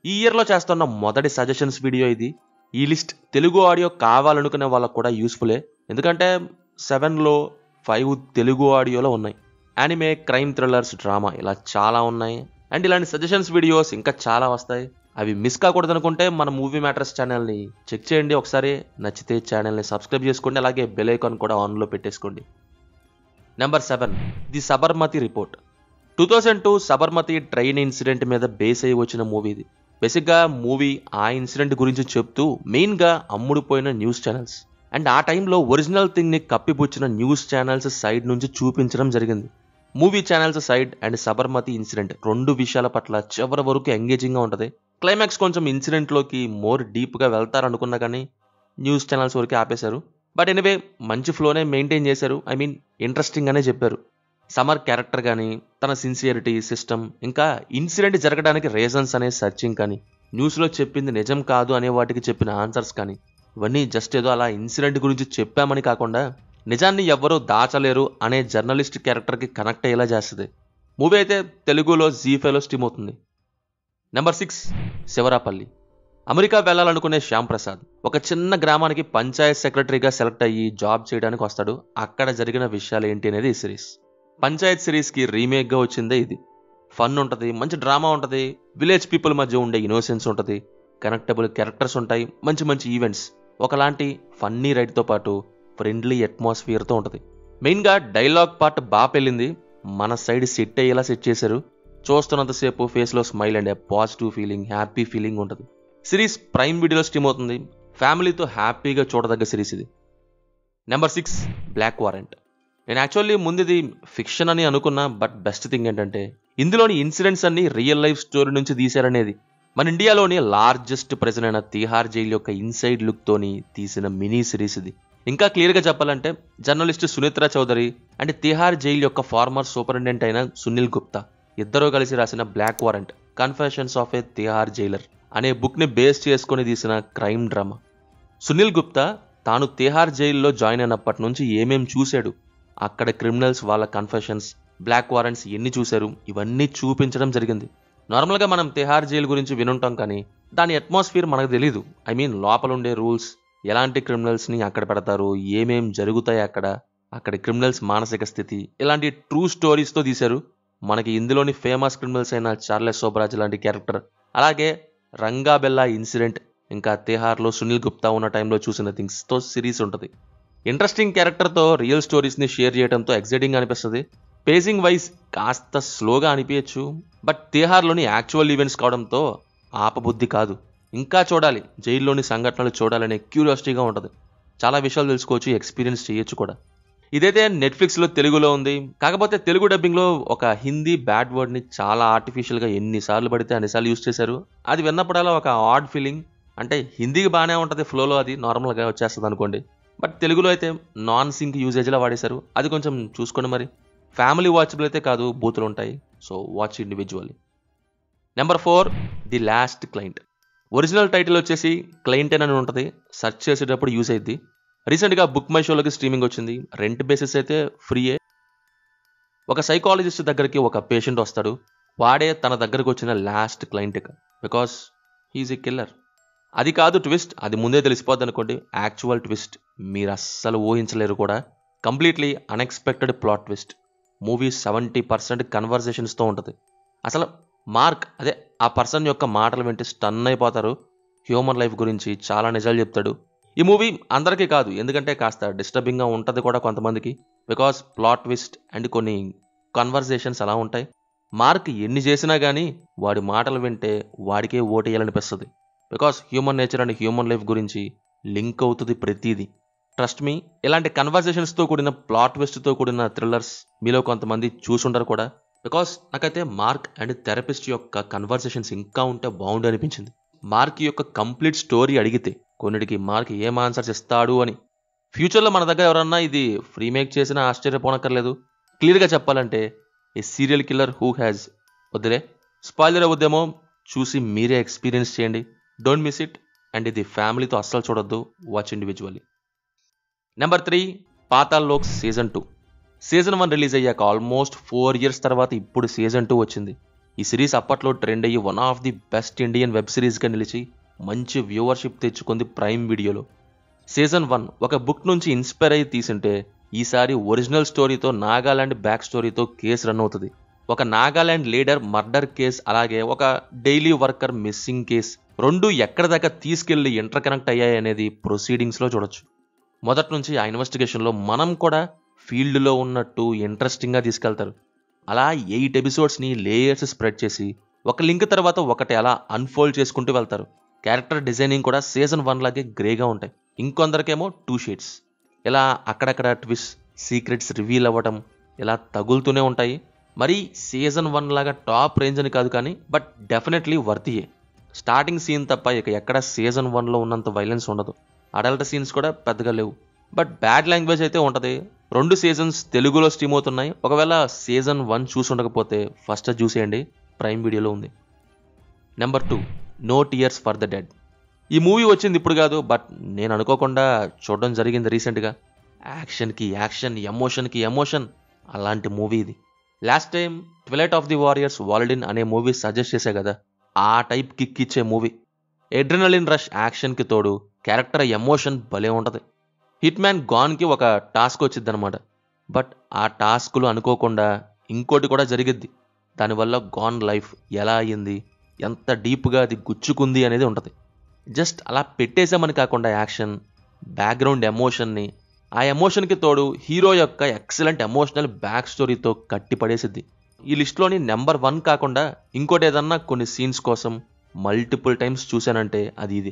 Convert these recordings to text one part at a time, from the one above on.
ఈ ఇయర్లో చేస్తున్న మొదటి సజెషన్స్ వీడియో ఇది. ఈ లిస్ట్ తెలుగు ఆడియో కావాలనుకునే వాళ్ళకు కూడా యూస్ఫుల్లే, ఎందుకంటే 7లో 5 తెలుగు ఆడియోలో ఉన్నాయి. యానిమే, క్రైమ్, థ్రిల్లర్స్, డ్రామా ఇలా చాలా ఉన్నాయి. అండ్ ఇలాంటి సజెషన్స్ వీడియోస్ ఇంకా చాలా వస్తాయి. అవి మిస్ కాకూడదు అనుకుంటే మన మూవీ మ్యాటర్స్ ఛానల్ని చెక్ చేయండి ఒకసారి. నచ్చితే ఛానల్ని సబ్స్క్రైబ్ చేసుకోండి, అలాగే బెల్ ఐకాన్ కూడా ఆన్లో పెట్టేసుకోండి. Number 7, the Sabarmati report. 2002 Sabarmati train incident మీద బేస్ అయ్యి వచ్చిన మూవీ ఇది. బేసిక్గా మూవీ ఆ ఇన్సిడెంట్ గురించి చెప్తూ మెయిన్గా అమ్ముడుపోయిన న్యూస్ ఛానల్స్ అండ్ ఆ టైంలో ఒరిజినల్ థింగ్ని కప్పిపుచ్చిన న్యూస్ ఛానల్స్ సైడ్ నుంచి చూపించడం జరిగింది. Movie channels side and Sabarmati incident 2 విషయాల పట్ల చివరి వరకు ఎంగేజింగ్గా ఉంటుంది. క్లైమాక్స్ కొంచెం ఇన్సిడెంట్లోకి మోర్ డీప్గా వెళ్తారనుకున్నా కానీ న్యూస్ ఛానల్స్ వరకు ఆపేశారు. బట్ ఎనీవే మంచి ఫ్లోనే మెయింటైన్ చేశారు. ఇంట్రెస్టింగ్ అనే చెప్పారు. సమర్ క్యారెక్టర్ కానీ, తన సిన్సియరిటీ, సిస్టమ్, ఇంకా ఇన్సిడెంట్ జరగడానికి రీజన్స్ అనే సర్చింగ్ కానీ, న్యూస్లో చెప్పింది నిజం కాదు అనే వాటికి చెప్పిన ఆన్సర్స్ కానీ, ఇవన్నీ జస్ట్ ఏదో అలా ఇన్సిడెంట్ గురించి చెప్పామని కాకుండా నిజాన్ని ఎవ్వరూ దాచలేరు అనే జర్నలిస్ట్ క్యారెక్టర్కి కనెక్ట్ అయ్యేలా చేస్తుంది. మూవీ అయితే తెలుగులో జీ5లో స్ట్రీమ్ అవుతుంది. నెంబర్ 6, శివరాపల్లి. అమెరికా వెళ్ళాలనుకునే శ్యామ్ ప్రసాద్ ఒక చిన్న గ్రామానికి పంచాయత్ సెక్రటరీగా సెలెక్ట్ అయ్యి జాబ్ చేయడానికి వస్తాడు. అక్కడ జరిగిన విషయాలు ఏంటి అనేది ఈ సిరీస్. పంచాయత్ సిరీస్కి రీమేక్గా వచ్చిందే ఇది. ఫన్ ఉంటుంది, మంచి డ్రామా ఉంటుంది, విలేజ్ పీపుల్ మధ్య ఉండే ఇన్నోసెన్స్ ఉంటుంది, కనెక్టబుల్ క్యారెక్టర్స్ ఉంటాయి, మంచి మంచి ఈవెంట్స్, ఒకలాంటి ఫన్నీ రైడ్తో పాటు ఫ్రెండ్లీ అట్మాస్ఫియర్తో ఉంటుంది. మెయిన్గా డైలాగ్ పార్ట్ బాగా పెళ్ళింది. మన సైడ్ సెట్ అయ్యేలా సెట్ చేశారు. చూస్తున్నంతసేపు ఫేస్లో smile and positive feeling, happy feeling ఉంటుంది. సిరీస్ ప్రైమ్ వీడియోలో స్ట్రీమ్ అవుతుంది. ఫ్యామిలీతో హ్యాపీగా చూడదగ్గ సిరీస్ ఇది. Number 6, black warrant. నేను యాక్చువల్లీ ముందు ఇది ఫిక్షన్ అని అనుకున్నా, బట్ బెస్ట్ థింగ్ ఏంటంటే ఇందులోని ఇన్సిడెంట్స్ అన్ని రియల్ లైఫ్ స్టోరీ నుంచి తీశారనేది. మన ఇండియాలోని లార్జెస్ట్ ప్రెజెంట్ అయిన తిహార్ జైలు యొక్క ఇన్సైడ్ లుక్తోని తీసిన మినీ సిరీస్ ఇది. ఇంకా క్లియర్గా చెప్పాలంటే journalist Sunetra Choudhury and Tihar jail యొక్క ఫార్మర్ సూపరింటెండెంట్ అయిన సునీల్ గుప్తా ఇద్దరూ కలిసి రాసిన black warrant, confessions of a Tihar jailer అనే బుక్ని బేస్ చేసుకొని తీసిన క్రైమ్ డ్రామా. సునీల్ గుప్తా తాను తిహార్ జైల్లో జాయిన్ అయినప్పటి నుంచి ఏమేం చూశాడు, అక్కడ క్రిమినల్స్ వాళ్ళ కన్ఫెషన్స్, బ్లాక్ వారెంట్స్ ఎన్ని చూశారు, ఇవన్నీ చూపించడం జరిగింది. నార్మల్గా మనం తిహార్ జైలు గురించి వినుంటాం కానీ దాని అట్మాస్ఫియర్ మనకు తెలీదు. లోపల ఉండే రూల్స్, ఎలాంటి క్రిమినల్స్ని అక్కడ పెడతారు, ఏమేం జరుగుతాయి అక్కడ క్రిమినల్స్ మానసిక స్థితి, ఇలాంటి ట్రూ స్టోరీస్తో తీశారు. మనకి ఇందులోని ఫేమస్ క్రిమినల్స్ అయిన చార్లెస్ సోబ్రాజ్ లాంటి క్యారెక్టర్, అలాగే రంగాబెల్లా ఇన్సిడెంట్, ఇంకా తిహార్లో సునీల్ గుప్తా ఉన్న టైంలో చూసిన థింగ్స్తో సిరీస్ ఉంటుంది. ఇంట్రెస్టింగ్ క్యారెక్టర్తో రియల్ స్టోరీస్ని షేర్ చేయడంతో ఎక్సైటింగ్ అనిపిస్తుంది. పేసింగ్ వైజ్ కాస్త స్లోగా అనిపించచ్చు, బట్ తిహార్లోని యాక్చువల్ ఈవెంట్స్ కావడంతో ఆపబుద్ధి కాదు. ఇంకా చూడాలి, జైల్లోని సంఘటనలు చూడాలనే క్యూరియాసిటీగా ఉంటుంది. చాలా విషయాలు తెలుసుకోవచ్చు, ఎక్స్పీరియన్స్ చేయొచ్చు కూడా. ఇదైతే నెట్ఫ్లిక్స్లో తెలుగులో ఉంది. కాకపోతే తెలుగు డబ్బింగ్లో ఒక హిందీ బ్యాడ్ వర్డ్ని చాలా ఆర్టిఫిషియల్గా ఎన్నిసార్లు పడితే అన్నిసార్లు యూజ్ చేశారు. అది విన్నప్పుడల్లా ఒక ఆడ్ ఫీలింగ్. అంటే హిందీకి బాగానే ఉంటుంది ఫ్లోలో, అది నార్మల్గా వచ్చేస్తుంది అనుకోండి, బట్ తెలుగులో అయితే నాన్ సింక్ యూజేజ్లా వాడేశారు. అది కొంచెం చూసుకోండి మరి. ఫ్యామిలీ వాచబుల్ అయితే కాదు, బూతులు ఉంటాయి, so watch individually. Number 4, the last client. Original title వచ్చేసి క్లయింటెన్ అని ఉంటుంది. సెర్చ్ చేసేటప్పుడు యూజ్ అయ్యింది. రీసెంట్గా బుక్ మై షోలోకి స్ట్రీమింగ్ వచ్చింది. రెంట్ బేసిస్ అయితే ఫ్రీయే. ఒక సైకాలజిస్ట్ దగ్గరికి ఒక పేషెంట్ వస్తాడు. వాడే తన దగ్గరకు వచ్చిన last client, because he's a killer. అది కాదు ట్విస్ట్, అది ముందే తెలిసిపోద్ది అనుకోండి. యాక్చువల్ ట్విస్ట్ మీరు అస్సలు ఊహించలేరు కూడా. Completely unexpected plot twist. Movie 70% కన్వర్జేషన్స్తో ఉంటుంది. అసలు మార్క్ అదే ఆ పర్సన్ యొక్క మాటలు వింటే స్టన్ అయిపోతారు. హ్యూమన్ లైఫ్ గురించి చాలా నిజాలు చెప్తాడు. ఈ మూవీ అందరికీ కాదు, ఎందుకంటే కాస్త డిస్టర్బింగ్గా ఉంటుంది కూడా కొంతమందికి, బికాస్ ప్లాట్ ట్విస్ట్ అండ్ కొన్ని కన్వర్జేషన్స్ అలా ఉంటాయి. మార్క్ ఎన్ని చేసినా కానీ వాడి మాటలు వింటే వాడికే ఓటేయాలనిపిస్తుంది. Because human nature and human life గురించి లింక్ అవుతుంది ప్రతిదీ. ట్రస్ట్ మీ, ఇలాంటి కన్వర్జేషన్స్తో కూడిన ప్లాట్ ట్విస్ట్తో కూడిన థ్రిల్లర్స్ మీలో కొంతమంది చూసుంటారు కూడా. బికాస్ నాకైతే మార్క్ అండ్ థెరపిస్ట్ యొక్క కన్వర్జేషన్స్ ఇంకా ఉంటే బాగుండు అనిపించింది. మార్క్ యొక్క కంప్లీట్ స్టోరీ అడిగితే కొన్నిటికి మార్క్ ఏం ఆన్సర్స్ ఇస్తాడు అని. ఫ్యూచర్లో మన దగ్గర ఎవరన్నా ఇది రీమేక్ చేసినా ఆశ్చర్యపోనక్కర్లేదు. క్లియర్గా చెప్పాలంటే ఏ సీరియల్ కిల్లర్ హూ హ్యాజ్, వద్దులే స్పాయిలర్ అవుద్దేమో, చూసి మీరే ఎక్స్పీరియన్స్ చేయండి. Don't miss it. అండ్ ఇది ఫ్యామిలీతో అస్సలు చూడొద్దు, watch individually. Number 3, Paatal Lok season 2. Season 1 release అయ్యాక ఆల్మోస్ట్ 4 years తర్వాత ఇప్పుడు సీజన్ 2 వచ్చింది. ఈ సిరీస్ అప్పట్లో ట్రెండ్ అయ్యి one of the best Indian web సిరీస్గా నిలిచి మంచి వ్యూవర్షిప్ తెచ్చుకుంది ప్రైమ్ వీడియోలో. సీజన్ 1 ఒక బుక్ నుంచి ఇన్స్పైర్ అయ్యి తీసుంటే ఈసారి ఒరిజినల్ స్టోరీతో నాగాలాండ్ బ్యాక్ స్టోరీతో కేసు రన్ అవుతుంది. ఒక నాగాలాండ్ లీడర్ మర్డర్ కేస్, అలాగే ఒక డైలీ వర్కర్ మిస్సింగ్ కేస్, రెండు ఎక్కడి దాకా తీసుకెళ్లి ఇంటర్ కనెక్ట్ అయ్యాయి అనేది ప్రొసీడింగ్స్లో చూడొచ్చు. మొదటి నుంచి ఆ ఇన్వెస్టిగేషన్లో మనం కూడా ఫీల్డ్లో ఉన్నట్టు ఇంట్రెస్టింగ్గా తీసుకెళ్తారు. అలా 8 ఎపిసోడ్స్ని లేయర్స్ స్ప్రెడ్ చేసి ఒక లింక్ తర్వాత ఒకటి అలా అన్ఫోల్డ్ చేసుకుంటూ వెళ్తారు. క్యారెక్టర్ డిజైనింగ్ కూడా సీజన్ 1 లాగే గ్రేగా ఉంటాయి. ఇంకొందరికేమో 2 షేడ్స్. ఇలా అక్కడక్కడ ట్విస్ట్, సీక్రెట్స్ రివీల్ అవ్వటం ఇలా తగులుతూనే ఉంటాయి. మరి సీజన్ 1 లాగా టాప్ రేంజ్ అని కాదు కానీ బట్ డెఫినెట్లీ వర్తియే. స్టార్టింగ్ సీన్ తప్ప ఇక ఎక్కడ సీజన్ 1లో ఉన్నంత వైలెన్స్ ఉండదు. అడల్ట్ సీన్స్ కూడా పెద్దగా లేవు. బట్ బ్యాడ్ లాంగ్వేజ్ అయితే ఉంటుంది. 2 సీజన్స్ తెలుగులో స్ట్రీమ్ అవుతున్నాయి. ఒకవేళ సీజన్ 1 చూసి ఉండకపోతే ఫస్ట్ చూసేయండి, ప్రైమ్ వీడియోలో ఉంది. Number 2, no tears for the dead. ఈ మూవీ వచ్చింది ఇప్పుడు కాదు, బట్ నేను అనుకోకుండా చూడడం జరిగింది రీసెంట్గా. యాక్షన్కి యాక్షన్, ఎమోషన్కి ఎమోషన్, అలాంటి మూవీ ఇది. Last time twilight of the warriors walled in అనే మూవీ సజెస్ట్ చేశా కదా, ఆ టైప్ కిక్ ఇచ్చే మూవీ. ఎడ్రినలిన్ రష్ యాక్షన్కి తోడు క్యారెక్టర్ ఎమోషన్ భలే ఉంటుంది. హిట్ మ్యాన్ గాన్కి ఒక టాస్క్ వచ్చింది అనమాట. బట్ ఆ టాస్క్లు అనుకోకుండా ఇంకోటి కూడా జరిగిద్ది. దానివల్ల గాన్ లైఫ్ ఎలా అయ్యింది, ఎంత డీప్గా అది గుచ్చుకుంది అనేది ఉంటుంది. జస్ట్ అలా పెట్టేసామని కాకుండా యాక్షన్, బ్యాక్గ్రౌండ్ ఎమోషన్ని, ఆ ఎమోషన్కి తోడు హీరో యొక్క ఎక్సలెంట్ ఎమోషనల్ బ్యాక్ స్టోరీతో కట్టిపడేసిద్ది. ఈ లిస్ట్లోని నెంబర్ 1 కాకుండా ఇంకోటి ఏదన్నా కొన్ని సీన్స్ కోసం మల్టిపుల్ టైమ్స్ చూశానంటే అది ఇది.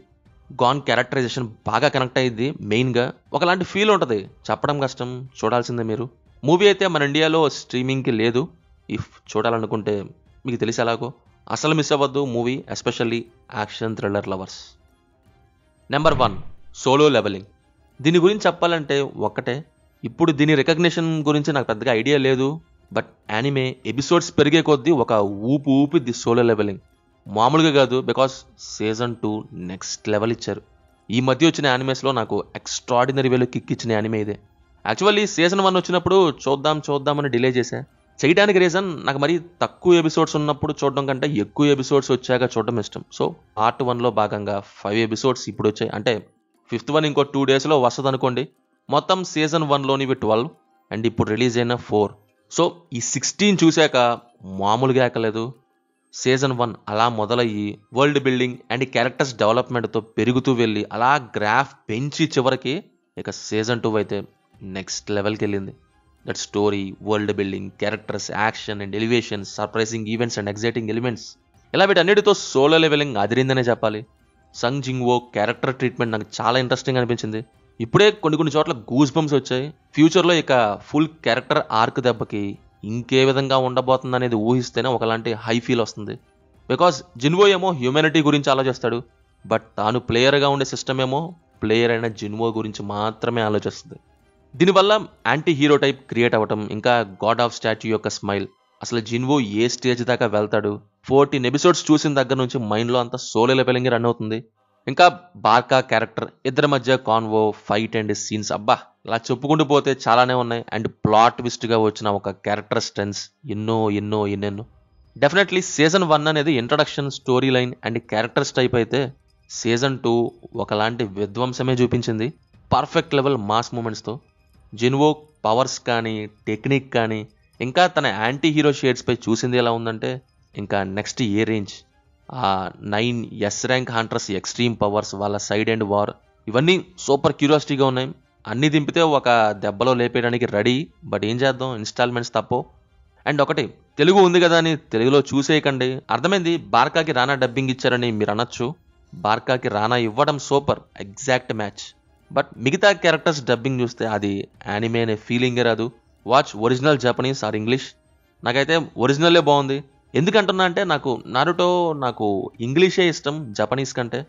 గాన్ క్యారెక్టరైజేషన్ బాగా కనెక్ట్ అయ్యింది. మెయిన్గా ఒకలాంటి ఫీల్ ఉంటుంది, చెప్పడం కష్టం, చూడాల్సిందే మీరు. మూవీ అయితే మన ఇండియాలో స్ట్రీమింగ్కి లేదు. ఇఫ్ చూడాలనుకుంటే మీకు తెలిసి ఎలాగో అసలు మిస్ అవ్వద్దు movie, especially action thriller lovers. Number 1, solo leveling. దీని గురించి చెప్పాలంటే ఒక్కటే, ఇప్పుడు దీని రికగ్నిషన్ గురించి నాకు పెద్దగా ఐడియా లేదు. బట్ యానిమే ఎపిసోడ్స్ పెరిగే కొద్దీ ఒక ఊపిద్ది సోలో లెవెలింగ్. మామూలుగా కాదు, బికాస్ సీజన్ 2 నెక్స్ట్ లెవెల్ ఇచ్చారు. ఈ మధ్య వచ్చిన యానిమేస్లో నాకు ఎక్స్ట్రాడినరీ వేలో కిక్ ఇచ్చిన యానిమే ఇదే. యాక్చువల్లీ సీజన్ 1 వచ్చినప్పుడు చూద్దామని డిలే చేశా. చేయడానికి రీజన్, నాకు మరీ తక్కువ ఎపిసోడ్స్ ఉన్నప్పుడు చూడడం కంటే ఎక్కువ ఎపిసోడ్స్ వచ్చాక చూడడం ఇష్టం. సో పార్ట్ 1లో భాగంగా 5 ఎపిసోడ్స్ ఇప్పుడు వచ్చాయి. అంటే 5th one ఇంకో 2 daysలో వస్తుంది అనుకోండి. మొత్తం సీజన్ 1లోనివి 12 అండ్ ఇప్పుడు రిలీజ్ అయిన 4. సో ఈ 16 చూశాక మామూలుగా ఎక్కలేదు. సీజన్ 1 అలా మొదలయ్యి వరల్డ్ బిల్డింగ్ అండ్ క్యారెక్టర్స్ డెవలప్మెంట్తో పెరుగుతూ వెళ్ళి అలా గ్రాఫ్ పెంచి చివరికి ఇక సీజన్ 2 అయితే నెక్స్ట్ లెవెల్కి వెళ్ళింది. That story, world building, characters, action and elevation, surprising events and exciting elements, ఇలా వీటన్నిటితో సోలో లెవెలింగ్ అదిరిందనే చెప్పాలి. సంగ్ జింగ్వో క్యారెక్టర్ ట్రీట్మెంట్ నాకు చాలా ఇంట్రెస్టింగ్ అనిపించింది. ఇప్పుడే కొన్ని చోట్ల గూస్ బంప్స్ వచ్చాయి. ఫ్యూచర్లో ఇక ఫుల్ క్యారెక్టర్ ఆర్క్ దెబ్బకి ఇంకే విధంగా ఉండబోతుంది అనేది ఊహిస్తేనే ఒకలాంటి హై ఫీల్ వస్తుంది. బికాస్ జిన్వో ఏమో హ్యూమానిటీ గురించి ఆలోచిస్తాడు, బట్ తాను ప్లేయర్గా ఉండే సిస్టమ్ ఏమో ప్లేయర్ అయిన జిన్వో గురించి మాత్రమే ఆలోచిస్తుంది. దీనివల్ల యాంటీ హీరో టైప్ క్రియేట్ అవ్వటం, ఇంకా గాడ్ ఆఫ్ స్టాచ్యూ యొక్క స్మైల్, అసలు జిన్వో ఏ స్టేజ్ దాకా వెళ్తాడు, 14 ఎపిసోడ్స్ చూసిన దగ్గర నుంచి మైండ్లో అంతా సోలో లెవెలింగ్ రన్ అవుతుంది. ఇంకా బార్కా క్యారెక్టర్, ఇద్దరి మధ్య కాన్వో, ఫైట్ అండ్ సీన్స్, అబ్బా ఇలా చెప్పుకుంటూ పోతే చాలానే ఉన్నాయి. అండ్ ప్లాట్ ట్విస్ట్గా వచ్చిన ఒక క్యారెక్టర్ స్ట్రెంత్స్ ఎన్నెన్నో. డెఫినెట్లీ సీజన్ 1 అనేది introduction, story line and characters type అయితే సీజన్ 2 ఒకలాంటి విధ్వంసమే చూపించింది. పర్ఫెక్ట్ లెవెల్ మాస్ మూమెంట్స్తో. జిన్వో పవర్స్ కానీ, టెక్నిక్ కానీ, ఇంకా తన యాంటీ హీరో షేడ్స్పై చూసింది ఎలా ఉందంటే ఇంకా నెక్స్ట్ ఏ రేంజ్. ఆ 9 S rank hunters extreme powers, వాళ్ళ సైడ్ అండ్ వార్, ఇవన్నీ సూపర్ క్యూరియాసిటీగా ఉన్నాయి. అన్నీ దింపితే ఒక దెబ్బలో లేపేయడానికి రెడీ. బట్ ఏం చేద్దాం, ఇన్స్టాల్మెంట్స్ తప్పో. అండ్ ఒకటి, తెలుగు ఉంది కదా అని తెలుగులో చూసేయకండి. అర్థమైంది, బార్కాకి రానా డబ్బింగ్ ఇచ్చారని మీరు అనొచ్చు. బార్కాకి రానా ఇవ్వడం సూపర్, ఎగ్జాక్ట్ మ్యాచ్. బట్ మిగతా క్యారెక్టర్స్ డబ్బింగ్ చూస్తే అది యానిమే అనే ఫీలింగే రాదు. Watch original Japanese or English. నాకైతే ఒరిజినల్లే బాగుంది. ఎందుకంటున్నా అంటే నాకు ఇంగ్లీషే ఇష్టం జపనీస్ కంటే.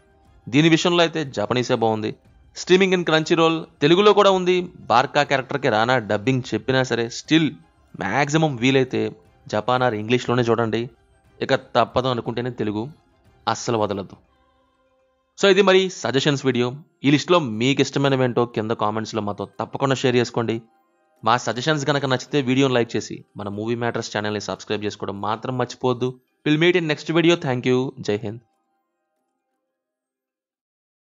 దీని విషయంలో అయితే జపనీసే బాగుంది. స్ట్రీమింగ్ ఇన్ క్రంచీ రోల్ తెలుగులో కూడా ఉంది. బార్కా క్యారెక్టర్కి రానా డబ్బింగ్ చెప్పినా సరే స్టిల్ మ్యాక్సిమం వీలైతే జపాన్ ఆర్ ఇంగ్లీష్లోనే చూడండి. ఇక తప్పదు అనుకుంటేనే తెలుగు అస్సలు వదలద్దు. సో ఇది మరి సజెషన్స్ వీడియో. ఈ లిస్ట్లో మీకు ఇష్టమైనవేంటో కింద కామెంట్స్లో మాతో తప్పకుండా షేర్ చేసుకోండి. మా సజెషన్స్ కనుక నచ్చితే వీడియోని లైక్ చేసి మన మూవీ మ్యాటర్స్ ఛానల్ని సబ్స్క్రైబ్ చేసుకోవడం మాత్రం మర్చిపోవద్దు. Will meet in next video. Thank you. జై హింద్.